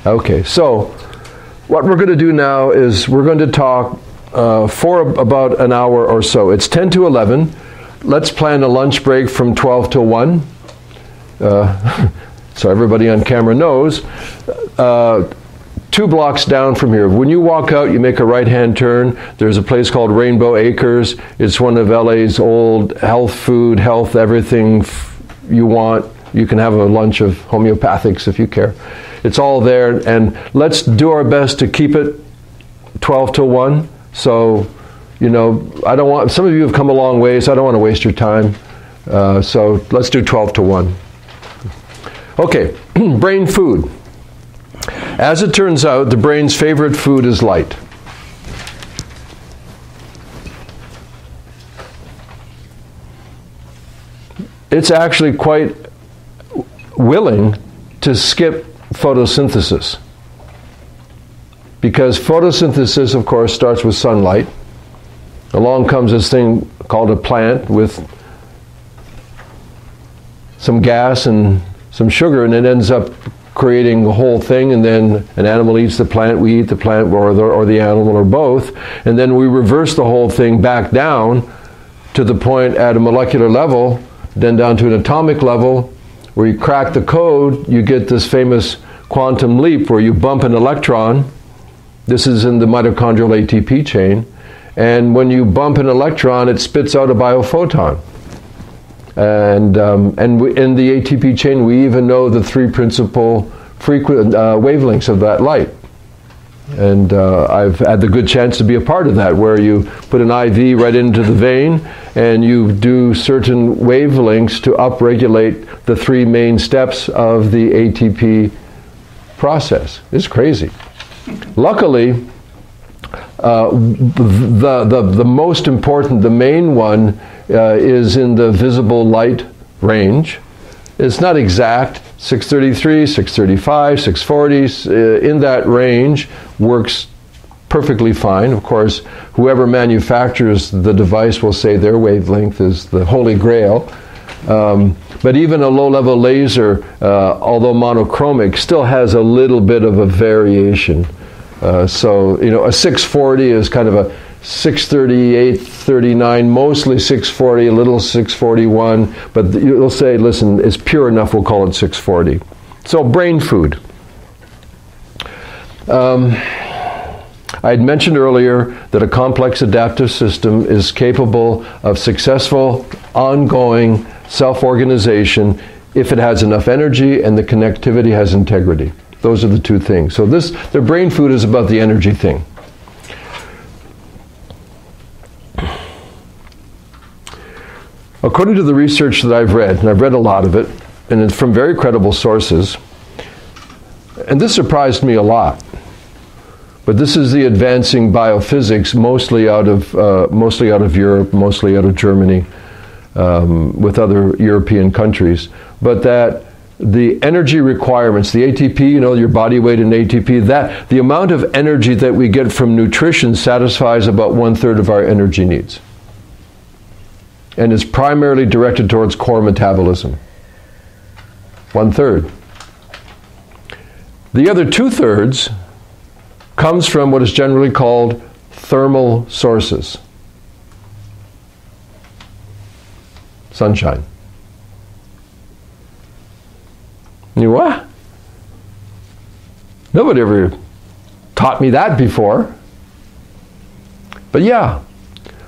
Okay, so what we're going to do now is we're going to talk for about an hour or so. It's 10 to 11. Let's plan a lunch break from 12 to 1. So everybody on camera knows. 2 blocks down from here. When you walk out, you make a right-hand turn. There's a place called Rainbow Acres. It's one of LA's old health food, health everything you want. You can have a lunch of homeopathics if you care. It's all there, and let's do our best to keep it 12 to 1. So, you know, I don't want, some of you have come a long ways. I don't want to waste your time. So let's do 12 to 1. Okay, brain food. As it turns out, the brain's favorite food is light. It's actually quite willing to skip photosynthesis, because photosynthesis, of course, starts with sunlight. Along comes this thing called a plant with some gas and some sugar, and it ends up creating the whole thing, and then an animal eats the plant, we eat the plant, or the animal, or both, and then we reverse the whole thing back down to the point at a molecular level, then down to an atomic level, where you crack the code, you get this famous quantum leap where you bump an electron. This is in the mitochondrial ATP chain, and when you bump an electron, it spits out a biophoton. And in the ATP chain, we even know the 3 principal wavelengths of that light. And I've had the good chance to be a part of that, where you put an IV right into the vein, and you do certain wavelengths to upregulate the 3 main steps of the ATP process. It's crazy. Luckily, the most important, the main one, is in the visible light range. It's not exact. 633, 635, 640, in that range works perfectly fine. Of course, whoever manufactures the device will say their wavelength is the holy grail. But even a low-level laser, although monochromic, still has a little bit of a variation. So, you know, a 640 is kind of a 638, 39, mostly 640, a little 641, but you'll say, listen, it's pure enough, we'll call it 640. So brain food. I had mentioned earlier that a complex adaptive system is capable of successful, ongoing self-organization if it has enough energy and the connectivity has integrity. Those are the 2 things. So the brain food is about the energy thing. According to the research that I've read, and I've read a lot of it, and it's from very credible sources, and this surprised me a lot, but this is the advancing biophysics, mostly out of Europe, mostly out of Germany, with other European countries, but that the energy requirements, the ATP, you know, your body weight in ATP, that the amount of energy that we get from nutrition satisfies about 1/3 of our energy needs, and is primarily directed towards core metabolism. 1/3. The other 2/3 comes from what is generally called thermal sources. Sunshine. You what? Nobody ever taught me that before. But yeah.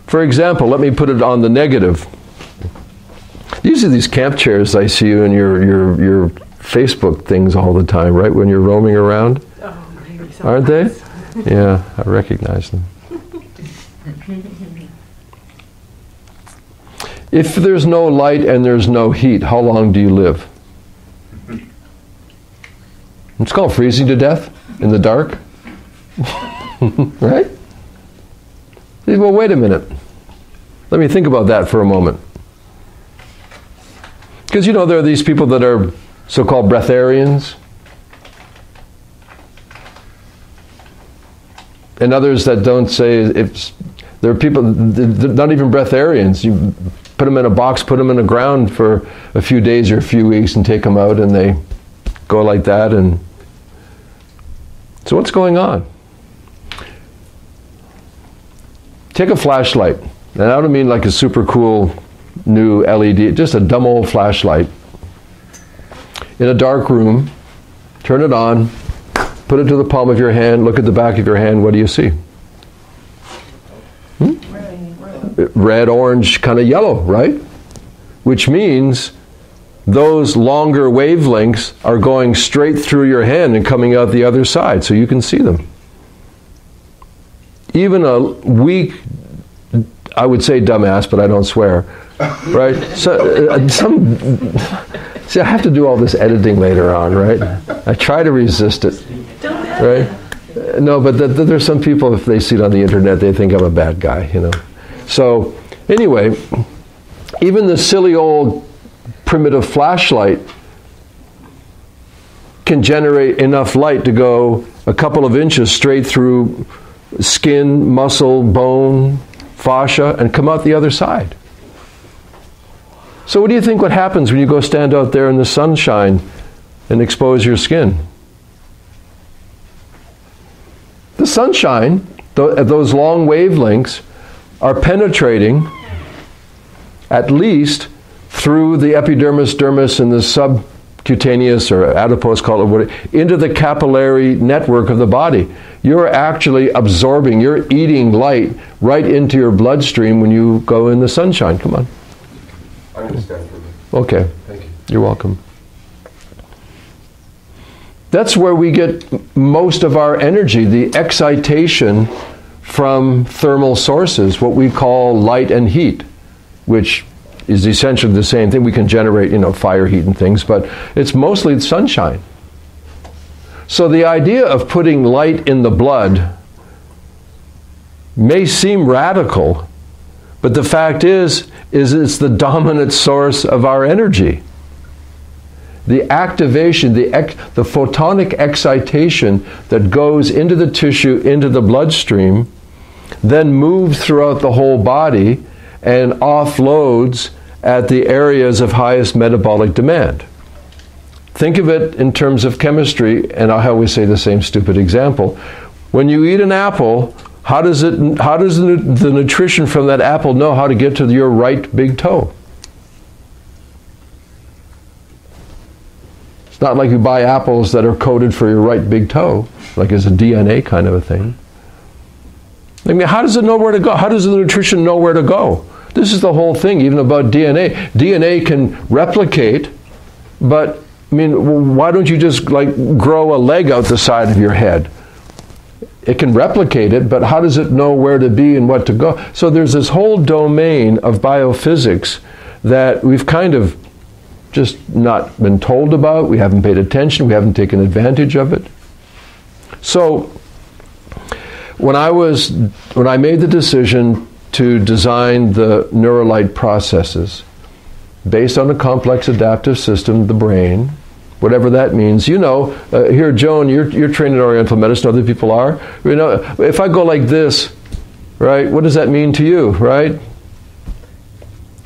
For example, let me put it on the negative. Usually these camp chairs I see you in your Facebook things all the time, right? When you're roaming around. Oh, maybe so. Aren't they? Yeah, I recognize them. If there's no light and there's no heat, how long do you live? It's called freezing to death in the dark. Right? Well, wait a minute. Let me think about that for a moment. Because, you know, there are these people that are so-called breatharians, and others that don't say, if there are people, they're not even breatharians. You put them in a box, put them in the ground for a few days or a few weeks and take them out, and they go like that, and So what's going on? Take a flashlight. And I don't mean like a super cool new LED, just a dumb old flashlight. In a dark room, turn it on, put it to the palm of your hand, look at the back of your hand, what do you see? Red, orange, kind of yellow, right? Which means those longer wavelengths are going straight through your hand and coming out the other side, so you can see them. Even a weak, I would say dumbass, but I don't swear, right? So, see, I have to do all this editing later on, right? I try to resist it, right? No, but there's some people, if they see it on the internet, they think I'm a bad guy, you know. So, anyway, even the silly old primitive flashlight can generate enough light to go a couple of inches straight through skin, muscle, bone, fascia, and come out the other side. So what do you think what happens when you go stand out there in the sunshine and expose your skin? The sunshine, those long wavelengths, are penetrating at least through the epidermis, dermis, and the subcutaneous or adipose, call it whatever, into the capillary network of the body. You're actually absorbing, you're eating light right into your bloodstream when you go in the sunshine. Come on. I'm going to stand for a minute. Okay. Thank you. You're welcome. That's where we get most of our energy, the excitation from thermal sources, what we call light and heat, which is essentially the same thing. We can generate, fire, heat, and things, but it's mostly sunshine. So the idea of putting light in the blood may seem radical, but the fact is it's the dominant source of our energy. The activation, the photonic excitation that goes into the tissue, into the bloodstream, then moves throughout the whole body and offloads at the areas of highest metabolic demand. Think of it in terms of chemistry, and I always say the same stupid example. When you eat an apple, how does the nutrition from that apple know how to get to your right big toe? It's not like you buy apples that are coded for your right big toe, like it's a DNA kind of a thing. I mean, how does it know where to go? How does the nutrition know where to go? This is the whole thing, even about DNA. DNA can replicate, but, I mean, why don't you just, grow a leg out the side of your head? It can replicate it, but how does it know where to be and what to go? So there's this whole domain of biophysics that we've kind of just not been told about, we haven't paid attention, we haven't taken advantage of it. So when I made the decision to design the Neurolight processes based on a complex adaptive system, the brain, whatever that means, here, Joan, you're trained in Oriental medicine, other people are. If I go like this, right, what does that mean to you, right?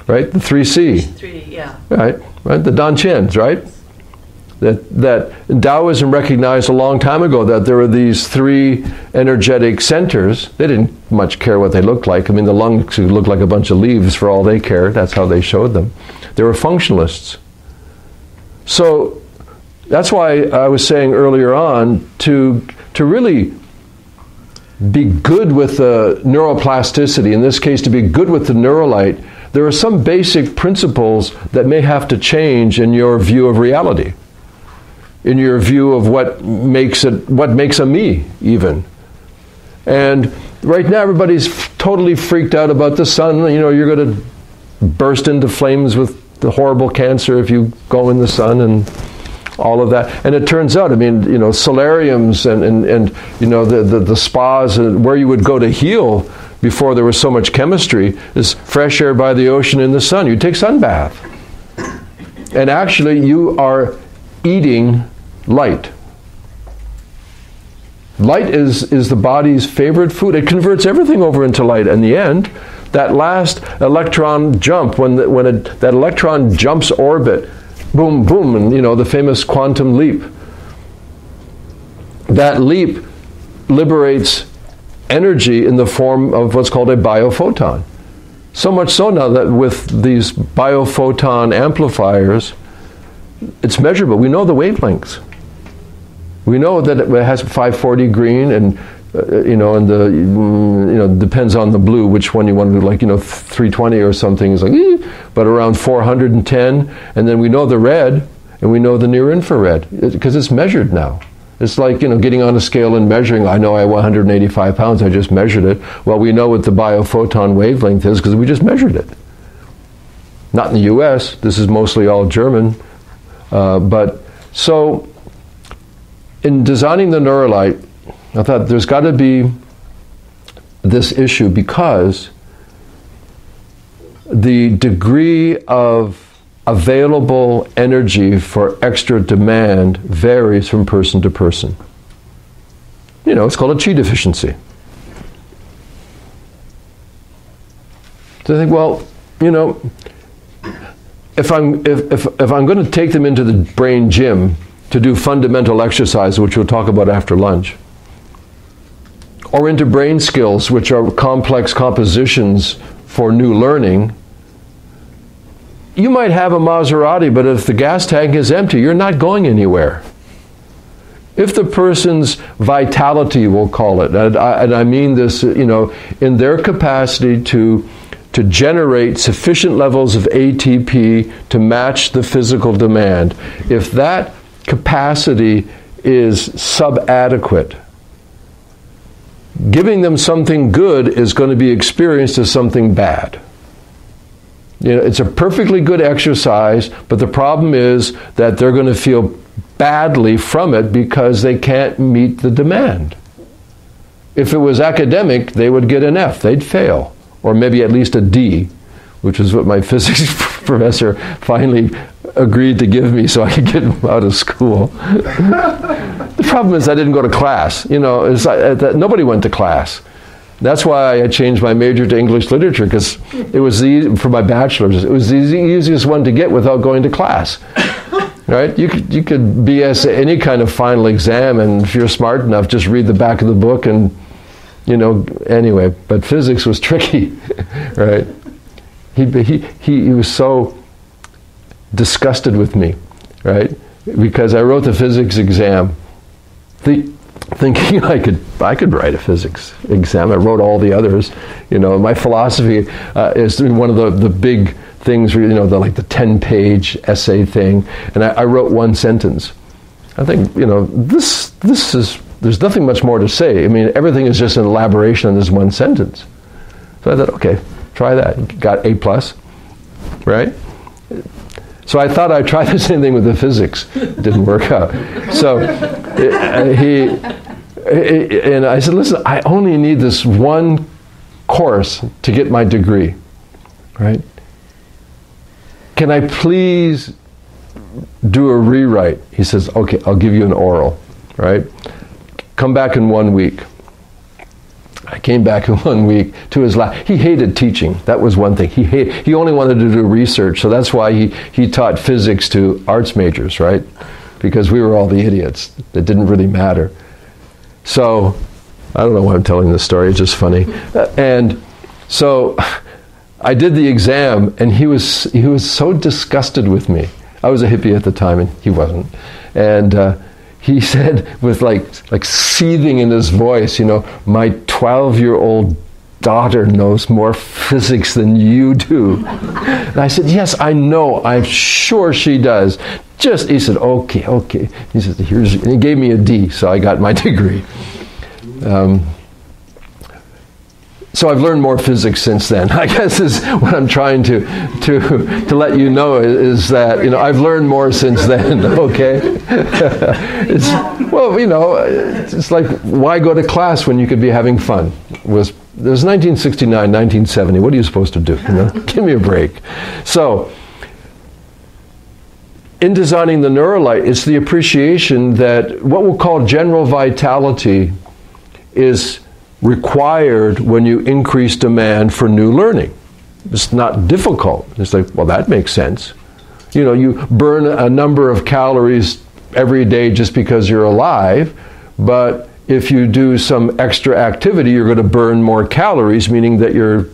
Right, the 3C. 3, yeah. Right, the Dantians, right? That Taoism recognized a long time ago that there were these 3 energetic centers. They didn't much care what they looked like. I mean, the lungs could look like a bunch of leaves for all they cared. That's how they showed them. They were functionalists. So that's why I was saying earlier on, to really be good with the neuroplasticity, in this case to be good with the Neurolight, there are some basic principles that may have to change in your view of reality, in your view of what makes a me, even. And right now everybody's totally freaked out about the sun. You're going to burst into flames with the horrible cancer if you go in the sun and all of that. And it turns out, solariums and the spas and where you would go to heal before there was so much chemistry is fresh air by the ocean in the sun. You take sun bath. And actually you are eating light. Light is the body's favorite food. It converts everything over into light. In the end, that last electron jump, when that electron jumps orbit, boom, boom, and the famous quantum leap. That leap liberates energy in the form of what's called a biophoton. So much so now that with these biophoton amplifiers, it's measurable. We know the wavelengths. We know that it has 540 green, and depends on the blue which one you want to do. Like 320 or something is like, but around 410, and then we know the red, and we know the near infrared because it's measured now. It's like, getting on a scale and measuring. I know I weigh 185 pounds, I just measured it. Well, we know what the biophoton wavelength is because we just measured it. Not in the US, this is mostly all German. But so, in designing the Neuralite, I thought there's got to be this issue because the degree of available energy for extra demand varies from person to person. It's called a chi deficiency. So I think, well, if I'm going to take them into the brain gym to do fundamental exercise, which we'll talk about after lunch, or into brain skills, which are complex compositions for new learning, you might have a Maserati, but if the gas tank is empty, you're not going anywhere. If the person's vitality, we'll call it, and I mean this, in their capacity to generate sufficient levels of ATP to match the physical demand, if that capacity is subadequate, giving them something good is going to be experienced as something bad. It's a perfectly good exercise, but the problem is that they're going to feel badly from it because they can't meet the demand. If it was academic, they would get an F, they'd fail, or maybe at least a D, which is what my physics professor finally agreed to give me so I could get him out of school. The problem is I didn't go to class. Nobody went to class. That's why I changed my major to English literature, because it was for my bachelor's. It was the easiest one to get without going to class. Right? You could BS any kind of final exam, and if you're smart enough, just read the back of the book and, anyway. But physics was tricky, right? He was so disgusted with me, right? Because I wrote the physics exam, thinking I could write a physics exam. I wrote all the others. My philosophy is one of the big things, the 10-page essay thing, and I wrote one sentence. I think, this is, there's nothing much more to say. I mean, everything is just an elaboration on this one sentence. So I thought, okay, try that. Got A+, right? So I thought I'd try the same thing with the physics. It didn't work out. So and I said, listen, I only need this one course to get my degree, right? Can I please do a rewrite? He says, okay, I'll give you an oral, right? Come back in 1 week. I came back in 1 week to his lab. He hated teaching. That was one thing. He only wanted to do research, so that's why he taught physics to arts majors, right? Because we were all the idiots. It didn't really matter. So, I don't know why I'm telling this story, it's just funny. And so, I did the exam, and he was so disgusted with me. I was a hippie at the time, and he wasn't. And he said, with like seething in his voice, my 12-year-old daughter knows more physics than you do. And I said, yes, I know. I'm sure she does. He said, okay. He said, and he gave me a D, so I got my degree. So I've learned more physics since then. I guess is what I'm trying to let you know is that I've learned more since then. Okay, it's like, why go to class when you could be having fun? It was 1969, 1970. What are you supposed to do? Give me a break. So, in designing the Neuralite, it's the appreciation that what we'll call general vitality is required when you increase demand for new learning. It's not difficult. It's like, well, that makes sense. You burn a number of calories every day just because you're alive, but if you do some extra activity, you're going to burn more calories, meaning that you're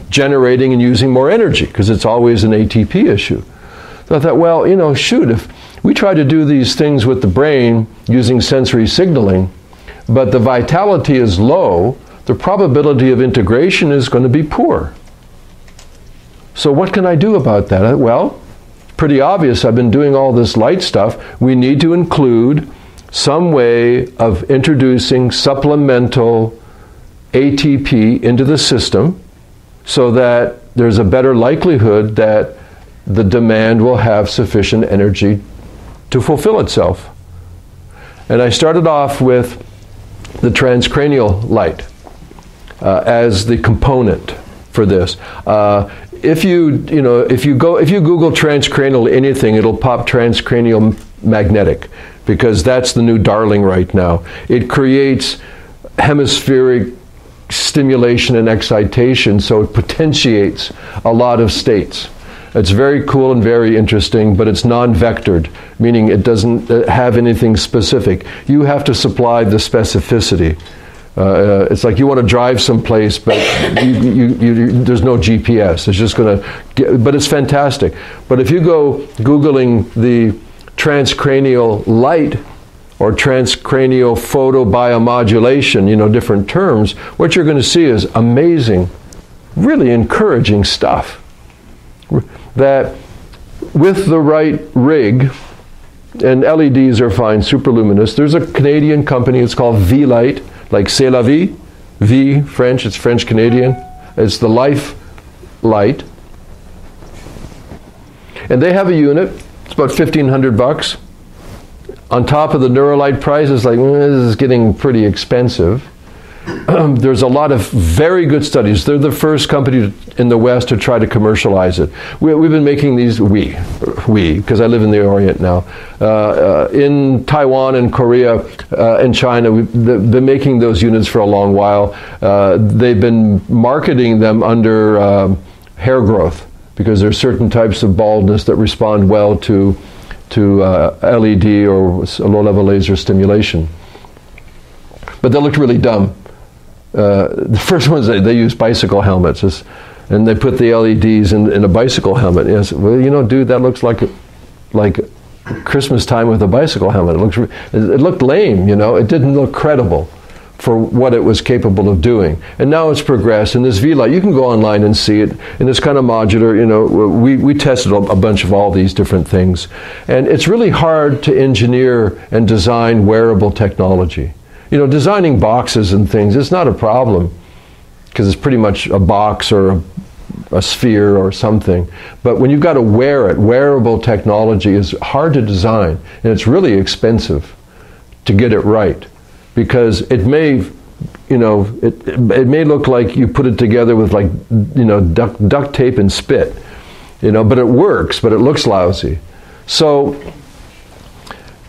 generating and using more energy, because it's always an ATP issue. So I thought, well, you know, shoot, if we try to do these things with the brain using sensory signaling, but the vitality is low, the probability of integration is going to be poor. So what can I do about that? Well, pretty obvious. I've been doing all this light stuff. We need to include some way of introducing supplemental ATP into the system so that there's a better likelihood that the demand will have sufficient energy to fulfill itself. And I started off with the transcranial light as the component for this. If you Google transcranial anything, it'll pop transcranial magnetic, because that's the new darling right now. It creates hemispheric stimulation and excitation, so it potentiates a lot of states. It's very cool and very interesting, but it's non-vectored, meaning it doesn't have anything specific. You have to supply the specificity. It's like you want to drive someplace, but there's no GPS. It's just going to, but it's fantastic. But if you go Googling the transcranial light or transcranial photobiomodulation, different terms, what you're going to see is amazing, really encouraging stuff. That with the right rig, and LEDs are fine, superluminous. There's a Canadian company, it's called V-Light, like C'est la vie, V, French, it's French-Canadian. It's the Life Light. And they have a unit, it's about $1,500. On top of the Neurolite price, it's like, this is getting pretty expensive. There's a lot of very good studies. They're the first company in the West to try to commercialize it. We've been making these, because I live in the Orient now. In Taiwan and Korea and China, we've been making those units for a long while. They've been marketing them under hair growth, because there's certain types of baldness that respond well to LED or low-level laser stimulation. But they looked really dumb. The first ones, they use bicycle helmets, and they put the LEDs in a bicycle helmet. And I said, well, dude, that looks like Christmas time with a bicycle helmet. It looked lame, It didn't look credible for what it was capable of doing. And now it's progressed. And this V-Light, you can go online and see it, and it's kind of modular. We tested a bunch of all these different things. And it's really hard to engineer and design wearable technology. Designing boxes and things, it's not a problem, because it's pretty much a box or a sphere or something. But when you've got to wear it, wearable technology is hard to design, and it's really expensive to get it right, because it may, it may look like you put it together with duct tape and spit, but it works, but it looks lousy. So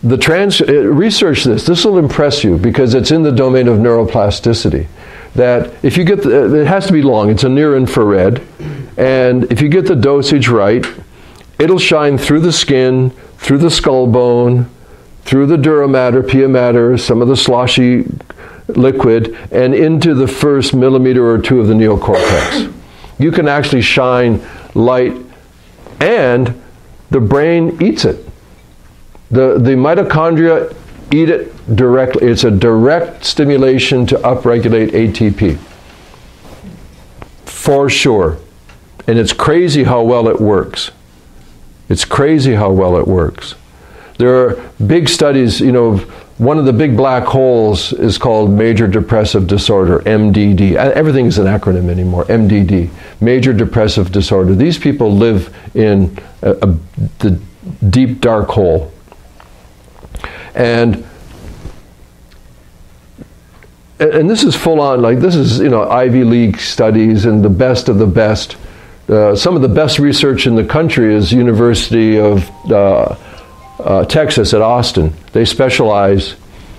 research this. This will impress you, because it's in the domain of neuroplasticity. That if you get it has to be long. It's a near infrared, and if you get the dosage right, it'll shine through the skin, through the skull bone, through the dura mater, pia mater, some of the sloshy liquid, and into the first millimeter or two of the neocortex. You can actually shine light, and the brain eats it. The mitochondria eat it directly. It's a direct stimulation to upregulate ATP. For sure. And it's crazy how well it works. It's crazy how well it works. There are big studies, one of the big black holes is called major depressive disorder, MDD. Everything is an acronym anymore, MDD, major depressive disorder. These people live in the deep dark hole. And this is full on, this is, Ivy League studies and the best of the best. Some of the best research in the country is University of Texas at Austin. They specialize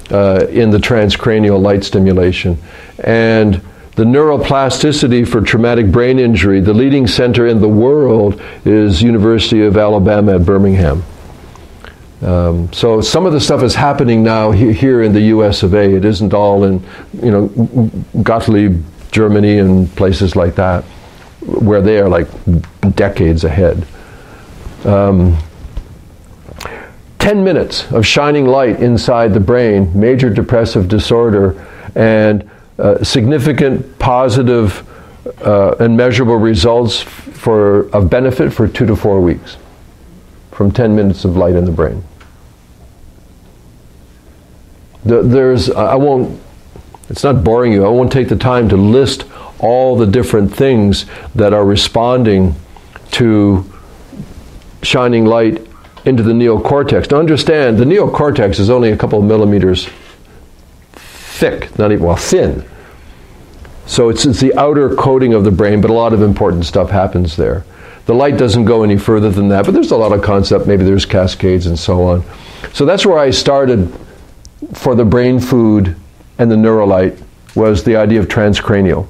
in the transcranial light stimulation. And the neuroplasticity for traumatic brain injury, the leading center in the world is University of Alabama at Birmingham. So some of the stuff is happening now here in the U.S. of A. It isn't all in, Gottlieb, Germany, and places like that, where they are like decades ahead. 10 minutes of shining light inside the brain, major depressive disorder, and significant positive and measurable results of benefit for 2 to 4 weeks from 10 minutes of light in the brain. It's not boring you, I won't take the time to list all the different things that are responding to shining light into the neocortex. Now understand, the neocortex is only a couple of millimeters thick, not even, thin. So it's the outer coating of the brain, but a lot of important stuff happens there. The light doesn't go any further than that, but there's a lot of concept, maybe there's cascades and so on. So that's where I started for the brain food and the Neurolight, was the idea of transcranial.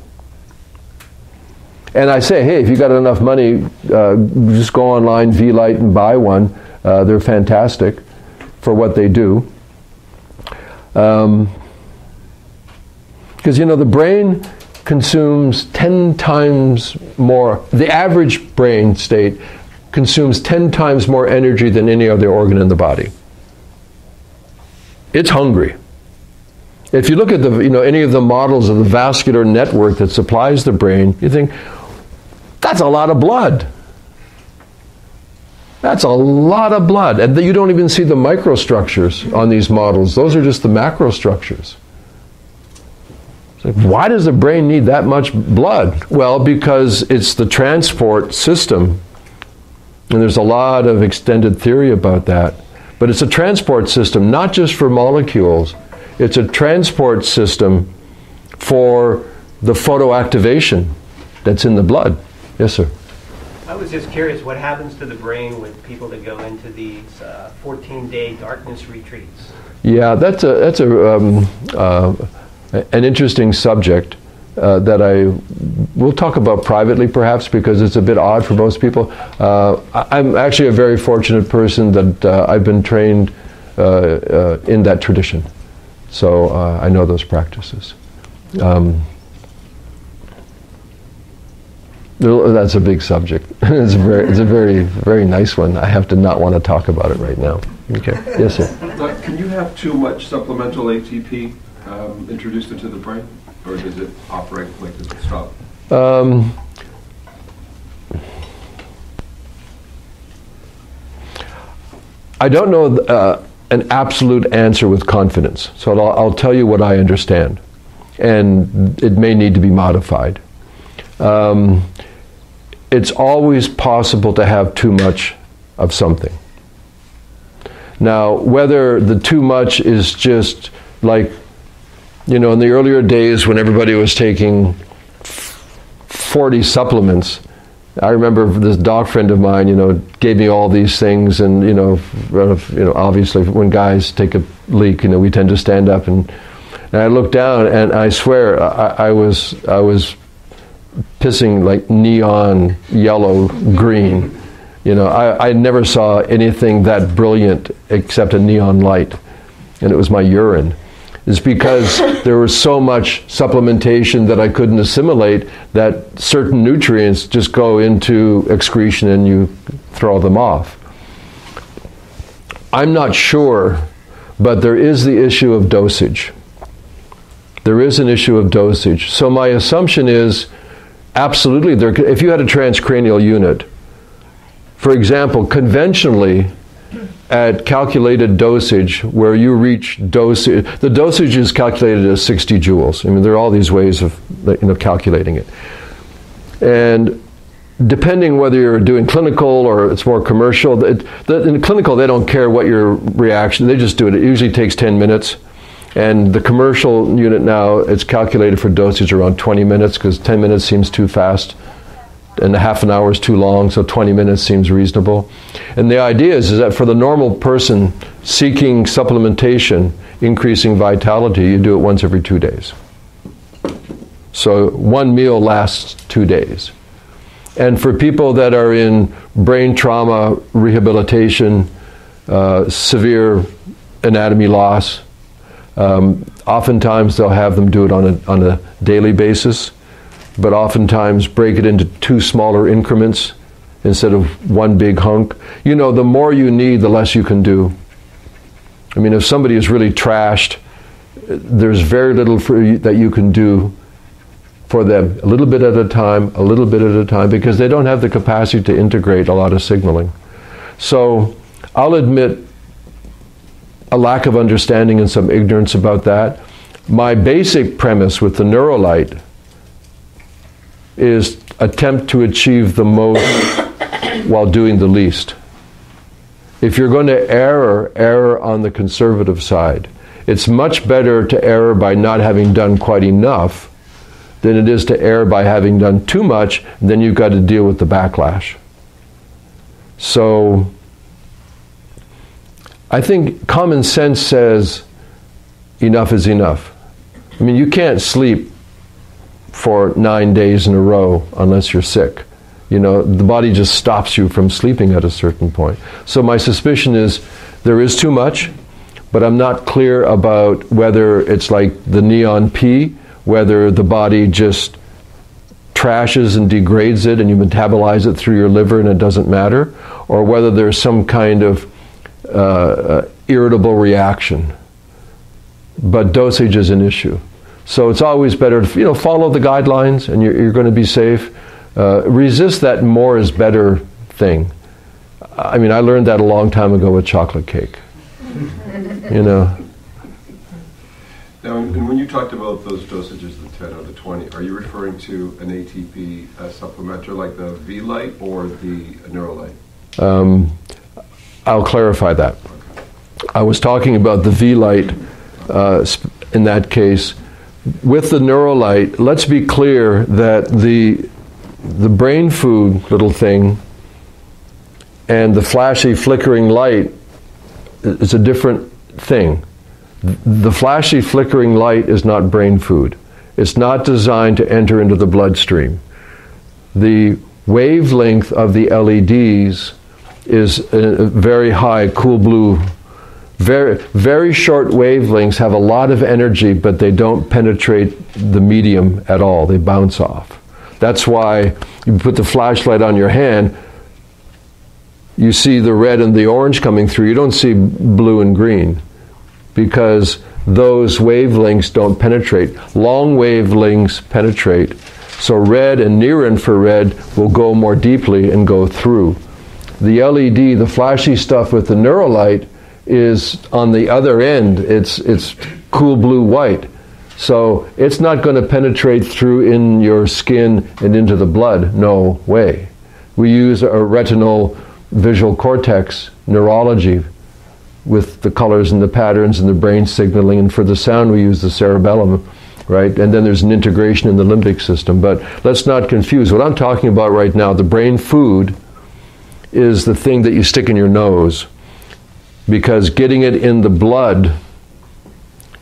And I say, hey, if you got enough money, just go online, V-Light, and buy one. They're fantastic for what they do. Because, the brain consumes 10 times more, the average brain state consumes 10 times more energy than any other organ in the body. It's hungry. If you look at any of the models of the vascular network that supplies the brain, you think, that's a lot of blood. That's a lot of blood. And you don't even see the microstructures on these models. Those are just the macrostructures. It's like, why does the brain need that much blood? Well, because it's the transport system. And there's a lot of extended theory about that. But it's a transport system, not just for molecules. It's a transport system for the photoactivation that's in the blood. Yes, sir. I was just curious, what happens to the brain with people that go into these 14-day darkness retreats? Yeah, that's an interesting subject that we'll talk about privately, perhaps, because it's a bit odd for most people. I'm actually a very fortunate person that I've been trained in that tradition, so I know those practices. That's a big subject. It's a very, very nice one. I have to not want to talk about it right now. Okay. Yes, sir. Can you have too much supplemental ATP introduced into the brain, or does it operate? Like, does it stop? I don't know an absolute answer with confidence. So I'll tell you what I understand, and it may need to be modified. It's always possible to have too much of something. Now, whether the too much is just like, in the earlier days when everybody was taking 40 supplements, I remember this doc friend of mine, gave me all these things, and obviously when guys take a leak, we tend to stand up, and I looked down, and I swear I was pissing like neon yellow green. I never saw anything that brilliant except a neon light, and it was my urine. It's because there was so much supplementation that I couldn't assimilate that certain nutrients just go into excretion and you throw them off. I'm not sure, but there is the issue of dosage. There is an issue of dosage. So my assumption is, absolutely, if you had a transcranial unit, for example, conventionally, at calculated dosage, where you reach dosage, the dosage is calculated as 60 joules. There are all these ways of calculating it. And depending whether you're doing clinical or it's more commercial, in clinical they don't care what your reaction, they just do it. It usually takes 10 minutes. And the commercial unit now, it's calculated for dosage around 20 minutes, because 10 minutes seems too fast and a half an hour is too long, so 20 minutes seems reasonable. And the idea is that for the normal person seeking supplementation, increasing vitality, you do it once every 2 days. So one meal lasts 2 days. And for people that are in brain trauma rehabilitation, severe anatomy loss. Oftentimes they'll have them do it on a daily basis, but oftentimes break it into 2 smaller increments instead of one big hunk. You know, the more you need, the less you can do. I mean, if somebody is really trashed, there's very little that you can do for them. A little bit at a time, a little bit at a time, because they don't have the capacity to integrate a lot of signaling. So I'll admit a lack of understanding and some ignorance about that. My basic premise with the Neurolite is attempt to achieve the most while doing the least. If you're going to err on the conservative side. It's much better to err by not having done quite enough than it is to err by having done too much, and then you've got to deal with the backlash. So I think common sense says enough is enough. I mean, you can't sleep for 9 days in a row unless you're sick. You know, the body just stops you from sleeping at a certain point. So my suspicion is there is too much, but I'm not clear about whether it's like the neon P, whether the body just trashes and degrades it and you metabolize it through your liver and it doesn't matter, or whether there's some kind of irritable reaction. But dosage is an issue. So it's always better to, you know, follow the guidelines and you're going to be safe. Resist that more is better thing. I mean, I learned that a long time ago with chocolate cake. You know. Now, and when you talked about those dosages, the 10 or the 20, are you referring to an ATP supplementer like the V-Lite or the Neurolite? I'll clarify that. Okay. I was talking about the V-Lite in that case. With the Neurolite, let's be clear that the brain food little thing and the flashy flickering light is a different thing. The flashy flickering light is not brain food. It's not designed to enter into the bloodstream. The wavelength of the LEDs is a very high, cool blue. Very, very short wavelengths have a lot of energy, but they don't penetrate the medium at all. They bounce off. That's why you put the flashlight on your hand, you see the red and the orange coming through. You don't see blue and green because those wavelengths don't penetrate. Long wavelengths penetrate. So red and near infrared will go more deeply and go through. The LED, the flashy stuff with the Neurolite, is on the other end. It's cool blue white. So it's not going to penetrate through in your skin and into the blood. No way. We use a retinal visual cortex neurology with the colors and the patterns and the brain signaling, and for the sound we use the cerebellum, right? And then there's an integration in the limbic system. But let's not confuse. What I'm talking about right now, the brain food, is the thing that you stick in your nose, because getting it in the blood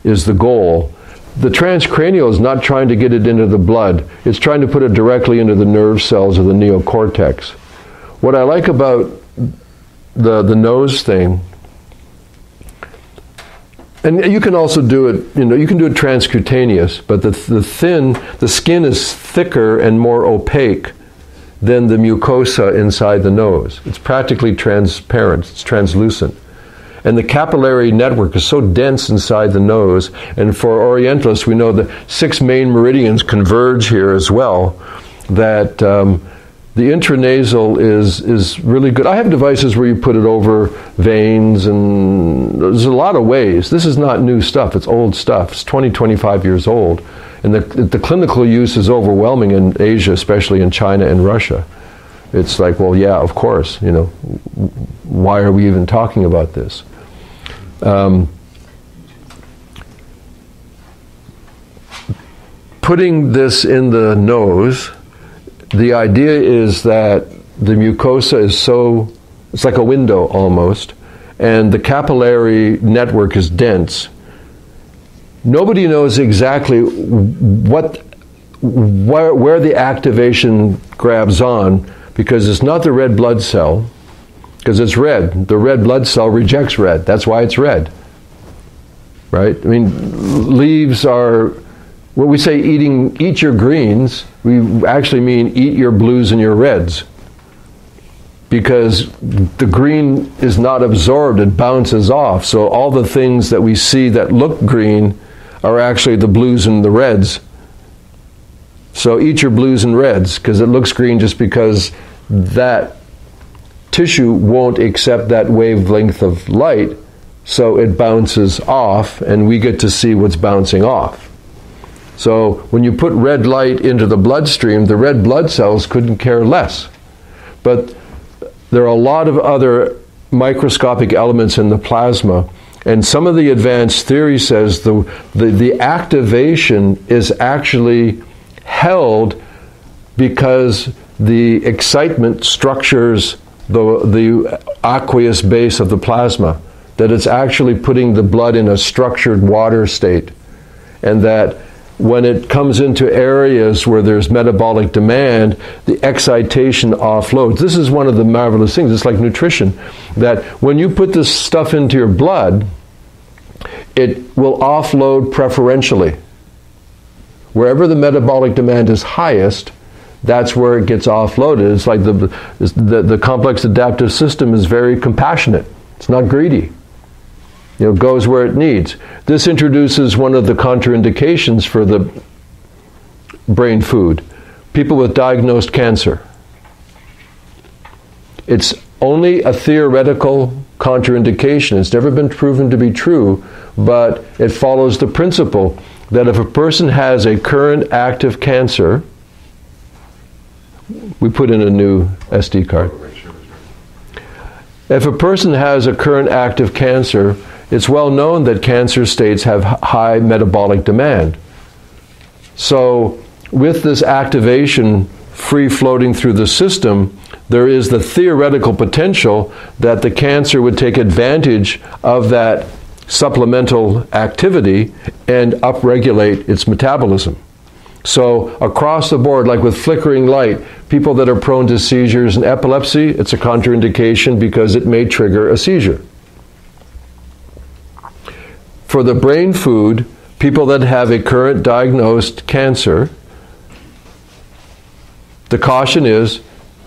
is the goal. The transcranial is not trying to get it into the blood. It's trying to put it directly into the nerve cells of the neocortex. What I like about the nose thing, and you can also do it, you know, you can do it transcutaneous, but the skin is thicker and more opaque than the mucosa inside the nose. It's practically transparent, it's translucent. And the capillary network is so dense inside the nose, and for Orientalists we know the 6 main meridians converge here as well, that the intranasal is really good. I have devices where you put it over veins, and there's a lot of ways. This is not new stuff, it's old stuff. It's 20, 25 years old. And the clinical use is overwhelming in Asia, especially in China and Russia. It's like, well, yeah, of course, you know, why are we even talking about this? Putting this in the nose, the idea is that the mucosa is so, it's like a window almost, and the capillary network is dense. Nobody knows exactly where the activation grabs on, because it's not the red blood cell, because it's red. The red blood cell rejects red. That's why it's red. Right? I mean, leaves are, when we say eat your greens, we actually mean eat your blues and your reds. Because the green is not absorbed, it bounces off. So all the things that we see that look green are actually the blues and the reds. So eat your blues and reds, because it looks green just because that tissue won't accept that wavelength of light, so it bounces off, and we get to see what's bouncing off. So when you put red light into the bloodstream, the red blood cells couldn't care less. But there are a lot of other microscopic elements in the plasma, and some of the advanced theory says the activation is actually held because the excitement structures the aqueous base of the plasma, that it's actually putting the blood in a structured water state, and that when it comes into areas where there's metabolic demand, the excitation offloads. This is one of the marvelous things. It's like nutrition, that when you put this stuff into your blood, it will offload preferentially. Wherever the metabolic demand is highest, that's where it gets offloaded. It's like the complex adaptive system is very compassionate. It's not greedy. It goes where it needs. This introduces one of the contraindications for the brain food. People with diagnosed cancer. It's only a theoretical contraindication. It's never been proven to be true, but it follows the principle that if a person has a current active cancer, we put in a new SD card. If a person has a current active cancer, it's well known that cancer states have high metabolic demand. So with this activation free floating through the system, there is the theoretical potential that the cancer would take advantage of that supplemental activity and upregulate its metabolism. So across the board, like with flickering light, people that are prone to seizures and epilepsy, it's a contraindication because it may trigger a seizure. For the brain food, people that have a current diagnosed cancer, the caution is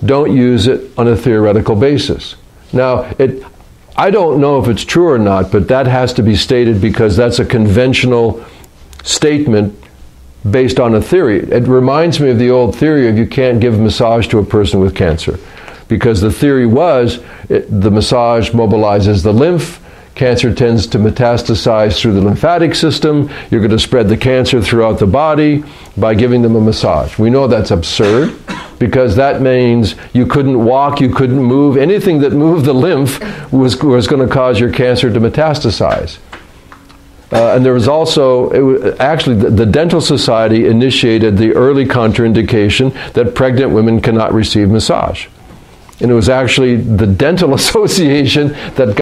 don't use it on a theoretical basis. Now, I don't know if it's true or not, but that has to be stated because that's a conventional statement based on a theory. It reminds me of the old theory of you can't give massage to a person with cancer, because the theory was the massage mobilizes the lymph, cancer tends to metastasize through the lymphatic system, you're going to spread the cancer throughout the body by giving them a massage. We know that's absurd, because that means you couldn't walk, you couldn't move. Anything that moved the lymph was going to cause your cancer to metastasize. And there was also, actually, the Dental Society initiated the early contraindication that pregnant women cannot receive massage. And it was actually the Dental Association that